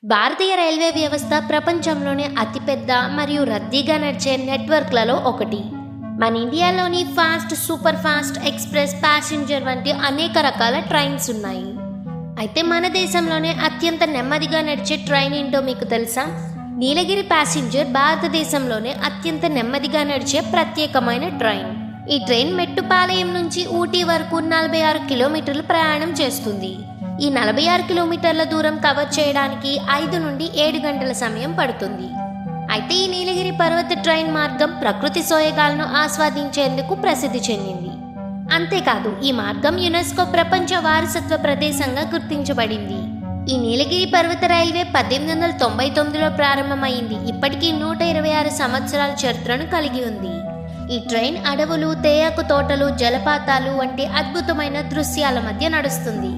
భారతీయ railway వ్యవస్థ ప్రపంచంలోనే అతిపెద్ద మరియు రద్దీగా నడిచే నెట్వర్క్లలో ఒకటి. మన ఇండియాలోని fast, super fast, express, passenger వంటి అనేక రకాల ట్రైన్స్ ఉన్నాయి. అయితే మన దేశంలోనే అత్యంత నెమ్మదిగా నడిచే ట్రైన్ ఏంటో మీకు తెలుసా? నీలగిరి ప్యాసింజర్ భారతదేశంలోనే అత్యంత నెమ్మదిగా నడిచే ప్రత్యేకమైన ట్రైన్. ఈ ట్రైన్ మెట్టుపాలయం నుంచి ఊటీ వరకు 46 కిలోమీటర్లు ప్రయాణం చేస్తుంది. ఈ 46 కిలోమీటర్ల దూరం కవర్ చేయడానికి 5 నుండి 7 గంటల సమయం పడుతుంది. అయితే ఈ నీలగిరి పర్వత ట్రైన్ మార్గం ప్రకృతి సోయగాలను ఆస్వాదించేందుకు ప్రసిద్ధి చెందింది. అంతేకాదు, ఈ మార్గం యునెస్కో ప్రపంచ వారసత్వ ప్రదేశంగా గుర్తించబడింది. ఈ నీలగిరి పర్వత రైల్వే 1899లో ప్రారంభమైంది. ఇప్పటికీ 126 సంవత్సరాల చరిత్రను కలిగి ఉంది. ఈ ట్రైన్ అడవులు, తేయాకు తోటలు, జలపాతాలు వంటి అద్భుతమైన దృశ్యాల మధ్య నడుస్తుంది.